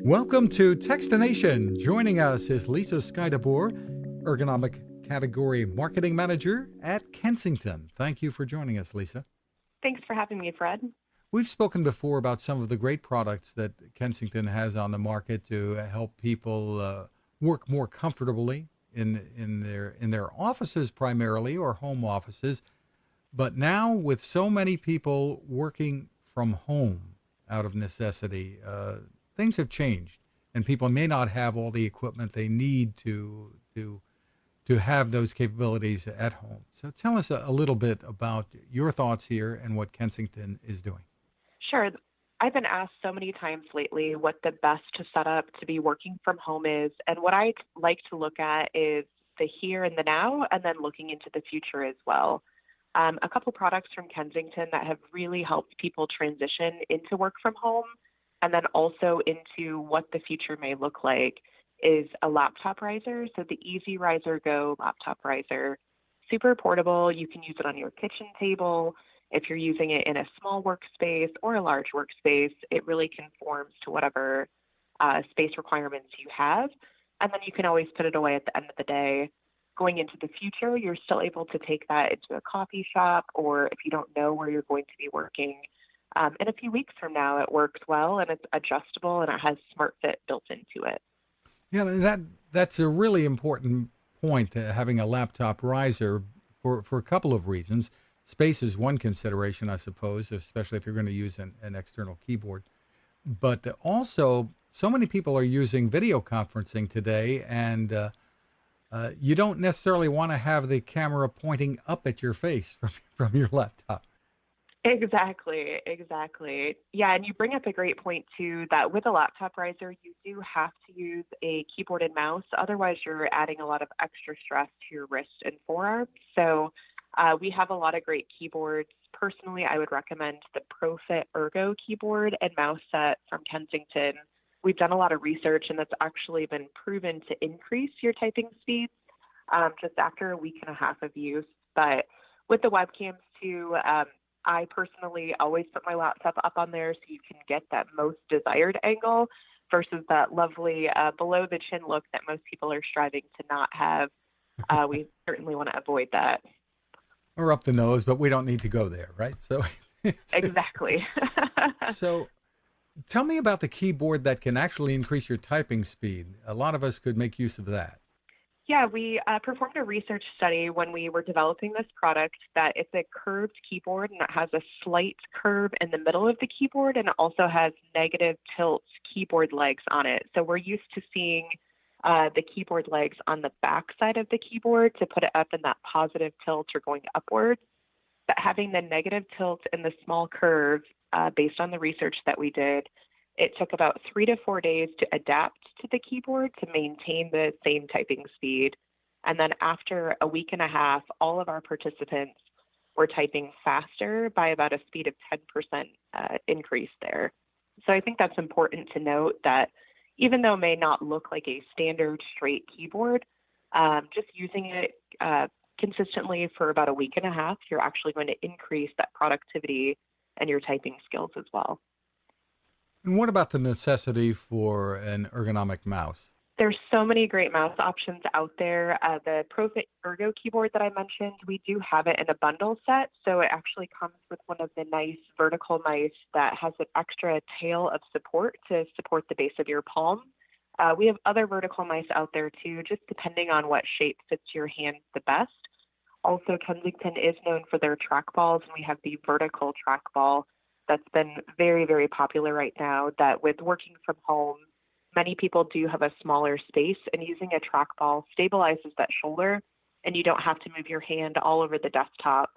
Welcome to Techstination. Joining us is Lisa Schuiteboer, Ergonomic Category Marketing Manager at Kensington. Thank you for joining us, Lisa. Thanks for having me, Fred. We've spoken before about some of the great products that Kensington has on the market to help people work more comfortably in their offices primarily, or home offices. But now with so many people working from home out of necessity, things have changed, and people may not have all the equipment they need to have those capabilities at home. So tell us a little bit about your thoughts here and what Kensington is doing. Sure. I've been asked so many times lately what the best setup to be working from home is. And what I like to look at is the here and the now, and then looking into the future as well. A couple products from Kensington that have really helped people transition into work from home, and then also into what the future may look like, is a laptop riser. So the Easy Riser Go laptop riser, super portable. You can use it on your kitchen table. If you're using it in a small workspace or a large workspace, it really conforms to whatever space requirements you have. And then you can always put it away at the end of the day. Going into the future, you're still able to take that into a coffee shop, or if you don't know where you're going to be working, in a few weeks from now, it works well and it's adjustable and it has Smart Fit built into it. Yeah, that's a really important point, having a laptop riser for a couple of reasons. Space is one consideration, I suppose, especially if you're going to use an external keyboard. But also, so many people are using video conferencing today, and you don't necessarily want to have the camera pointing up at your face from your laptop. Exactly. Yeah, and you bring up a great point too, that with a laptop riser, you do have to use a keyboard and mouse. Otherwise, you're adding a lot of extra stress to your wrist and forearm. So we have a lot of great keyboards. Personally, I would recommend the ProFit Ergo keyboard and mouse set from Kensington. We've done a lot of research, and that's actually been proven to increase your typing speeds just after a week and a half of use. But with the webcams too, I personally always put my laptop up on there so you can get that most desired angle versus that lovely below the chin look that most people are striving to not have. We certainly want to avoid that. Or up the nose, but we don't need to go there, right? So Exactly. So tell me about the keyboard that can actually increase your typing speed. A lot of us could make use of that. Yeah, we performed a research study when we were developing this product that it's a curved keyboard, and it has a slight curve in the middle of the keyboard, and it also has negative tilt keyboard legs on it. So we're used to seeing the keyboard legs on the back side of the keyboard to put it up in that positive tilt or going upwards. But having the negative tilt and the small curve, based on the research that we did, it took about 3 to 4 days to adapt to the keyboard to maintain the same typing speed. And then after a week and a half, all of our participants were typing faster by about a speed of 10% increase there. So I think that's important to note, that even though it may not look like a standard straight keyboard, just using it consistently for about a week and a half, you're actually going to increase that productivity and your typing skills as well. And what about the necessity for an ergonomic mouse? There's so many great mouse options out there. The ProFit Ergo keyboard that I mentioned, we do have it in a bundle set. So it actually comes with one of the nice vertical mice that has an extra tail of support to support the base of your palm. We have other vertical mice out there too, just depending on what shape fits your hand the best. Also, Kensington is known for their trackballs, and we have the vertical trackball that's been very, very popular right now, that with working from home, many people do have a smaller space, and using a trackball stabilizes that shoulder, and you don't have to move your hand all over the desktop.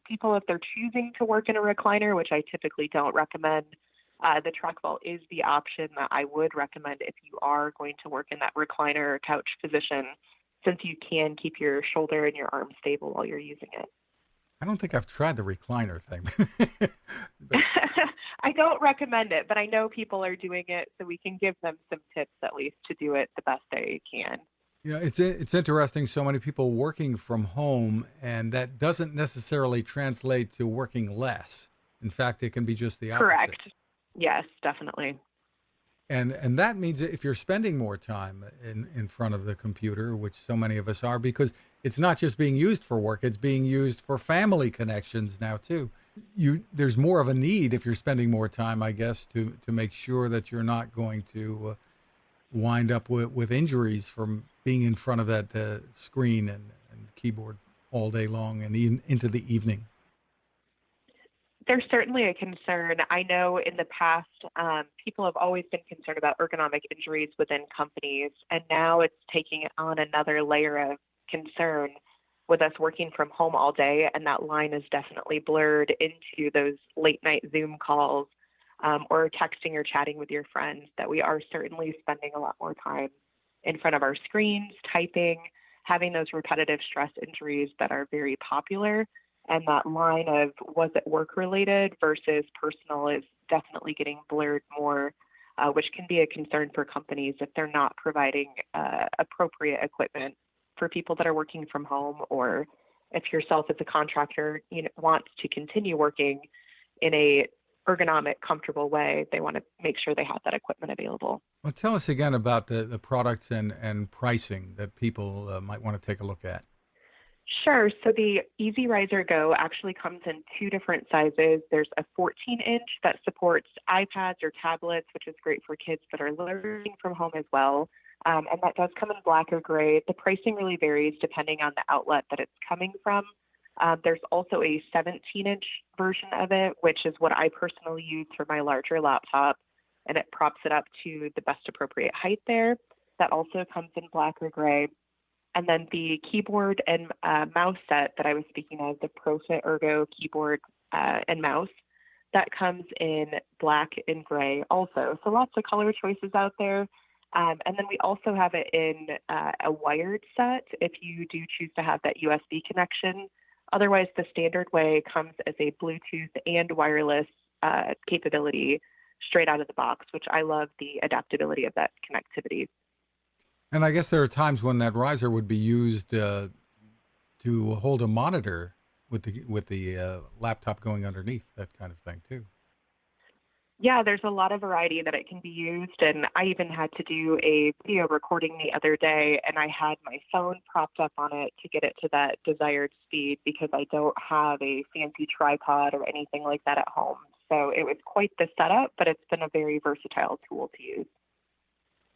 People, if they're choosing to work in a recliner, which I typically don't recommend, the trackball is the option that I would recommend if you are going to work in that recliner or couch position, since you can keep your shoulder and your arm stable while you're using it. I don't think I've tried the recliner thing. I don't recommend it, but I know people are doing it, so we can give them some tips at least to do it the best they can. You know, it's interesting. So many people working from home, and that doesn't necessarily translate to working less. In fact, it can be just the opposite. Correct. Yes, definitely. And that means that if you're spending more time in front of the computer, which so many of us are, because it's not just being used for work, it's being used for family connections now too. There's more of a need if you're spending more time, I guess, to make sure that you're not going to wind up with injuries from being in front of that screen and keyboard all day long and into the evening. There's certainly a concern. I know in the past, people have always been concerned about ergonomic injuries within companies, and now it's taking on another layer of concern with us working from home all day, and that line is definitely blurred into those late night Zoom calls or texting or chatting with your friends, that we are certainly spending a lot more time in front of our screens, typing, having those repetitive stress injuries that are very popular. And that line of was it work related versus personal is definitely getting blurred more, which can be a concern for companies if they're not providing appropriate equipment for people that are working from home, or if yourself as a contractor wants to continue working in a ergonomic, comfortable way, they want to make sure they have that equipment available. Well, tell us again about the products and pricing that people might want to take a look at. Sure. So the Easy Riser Go actually comes in two different sizes. There's a 14-inch that supports iPads or tablets, which is great for kids that are learning from home as well. And that does come in black or gray. The pricing really varies depending on the outlet that it's coming from. There's also a 17-inch version of it, which is what I personally use for my larger laptop, and it props it up to the best appropriate height there. That also comes in black or gray. And then the keyboard and mouse set that I was speaking of, the ProFit Ergo keyboard and mouse, that comes in black and gray also. So lots of color choices out there. And then we also have it in a wired set if you do choose to have that USB connection. Otherwise, the standard way comes as a Bluetooth and wireless capability straight out of the box, which I love the adaptability of that connectivity. And I guess there are times when that riser would be used to hold a monitor with the laptop going underneath, that kind of thing too. Yeah, there's a lot of variety that it can be used, and I even had to do a video recording the other day, and I had my phone propped up on it to get it to that desired speed because I don't have a fancy tripod or anything like that at home. So it was quite the setup, but it's been a very versatile tool to use.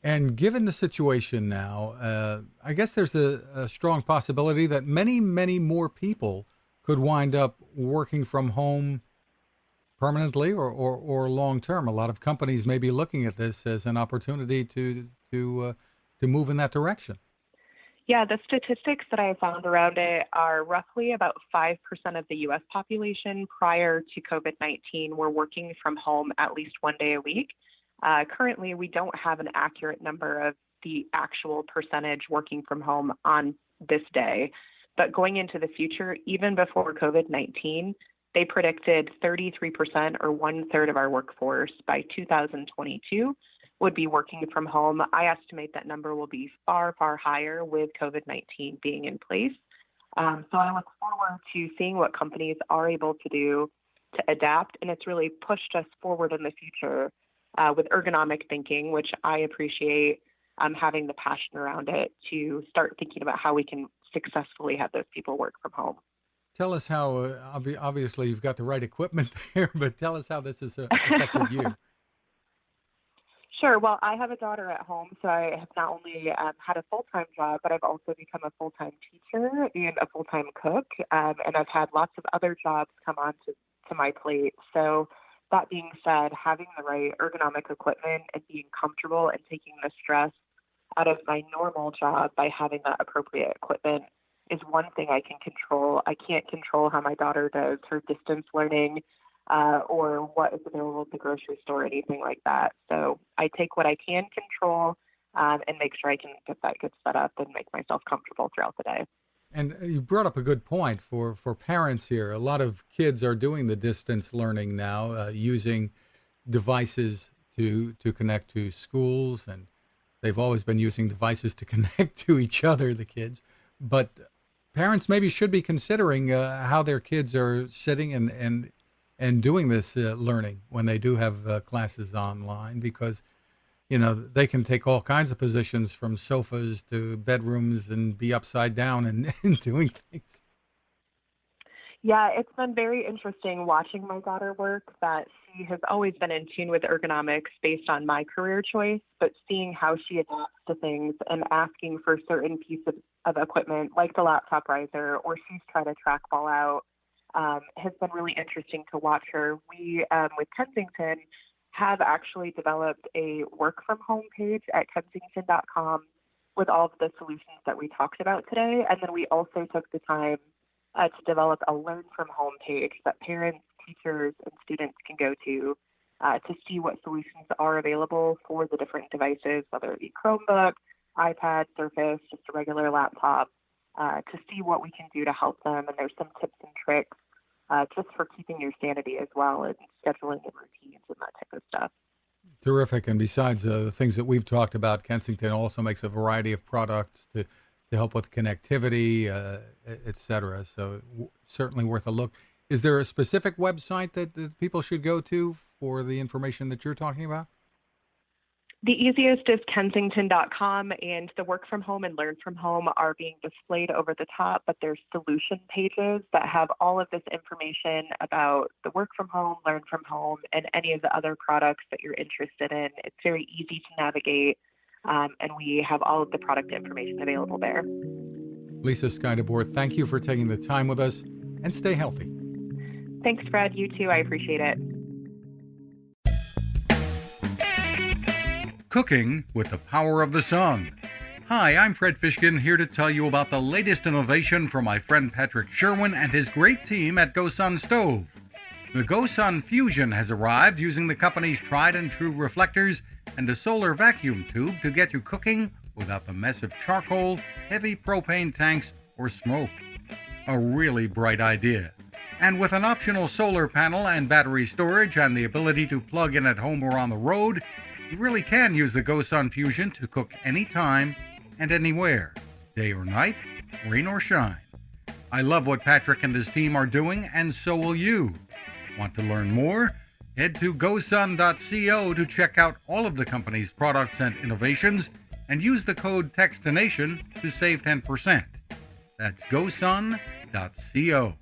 And given the situation now, I guess there's a strong possibility that many, many more people could wind up working from home permanently or long term. A lot of companies may be looking at this as an opportunity to move in that direction. Yeah, the statistics that I found around it are roughly about 5% of the U.S. population prior to COVID-19 were working from home at least one day a week. Currently, we don't have an accurate number of the actual percentage working from home on this day. But going into the future, even before COVID-19, they predicted 33% or 1/3 of our workforce by 2022 would be working from home. I estimate that number will be far, far higher with COVID-19 being in place. So I look forward to seeing what companies are able to do to adapt, and it's really pushed us forward in the future with ergonomic thinking, which I appreciate having the passion around it to start thinking about how we can successfully have those people work from home. Tell us how, obviously you've got the right equipment there, but tell us how this has affected you. Sure. Well, I have a daughter at home, so I have not only had a full-time job, but I've also become a full-time teacher and a full-time cook, and I've had lots of other jobs come on to my plate. So that being said, having the right ergonomic equipment and being comfortable and taking the stress out of my normal job by having that appropriate equipment is one thing I can control. I can't control how my daughter does her distance learning or what is available at the grocery store or anything like that. So I take what I can control and make sure I can get that good set up and make myself comfortable throughout the day. And you brought up a good point for parents here. A lot of kids are doing the distance learning now, using devices to connect to schools, and they've always been using devices to connect to each other, the kids. But parents maybe should be considering how their kids are sitting and doing this learning when they do have classes online, because they can take all kinds of positions from sofas to bedrooms and be upside down and doing things. Yeah, it's been very interesting watching my daughter work, that she has always been in tune with ergonomics based on my career choice, but seeing how she adapts to things and asking for certain pieces of equipment like the laptop riser, or she's trying to trackball out, has been really interesting to watch her. We, with Kensington, have actually developed a work from home page at Kensington.com with all of the solutions that we talked about today. And then we also took the time to develop a learn from home page that parents, teachers, and students can go to see what solutions are available for the different devices, whether it be Chromebook, iPad, Surface, just a regular laptop, to see what we can do to help them. And there's some tips and tricks just for keeping your sanity as well, and scheduling and routines and that type of stuff. Terrific. And besides the things that we've talked about, Kensington also makes a variety of products to help with connectivity, et cetera. So certainly worth a look. Is there a specific website that people should go to for the information that you're talking about? The easiest is Kensington.com, and the work from home and learn from home are being displayed over the top, but there's solution pages that have all of this information about the work from home, learn from home, and any of the other products that you're interested in. It's very easy to navigate, and we have all of the product information available there. Lisa Schuiteboer, thank you for taking the time with us, and stay healthy. Thanks, Fred. You too. I appreciate it. Cooking with the power of the sun. Hi, I'm Fred Fishkin, here to tell you about the latest innovation from my friend Patrick Sherwin and his great team at GoSun Stove. The GoSun Fusion has arrived using the company's tried and true reflectors and a solar vacuum tube to get you cooking without the mess of charcoal, heavy propane tanks, or smoke. A really bright idea. And with an optional solar panel and battery storage and the ability to plug in at home or on the road, you really can use the GoSun Fusion to cook anytime and anywhere, day or night, rain or shine. I love what Patrick and his team are doing, and so will you. Want to learn more? Head to gosun.co to check out all of the company's products and innovations, and use the code Techstination to save 10%. That's gosun.co.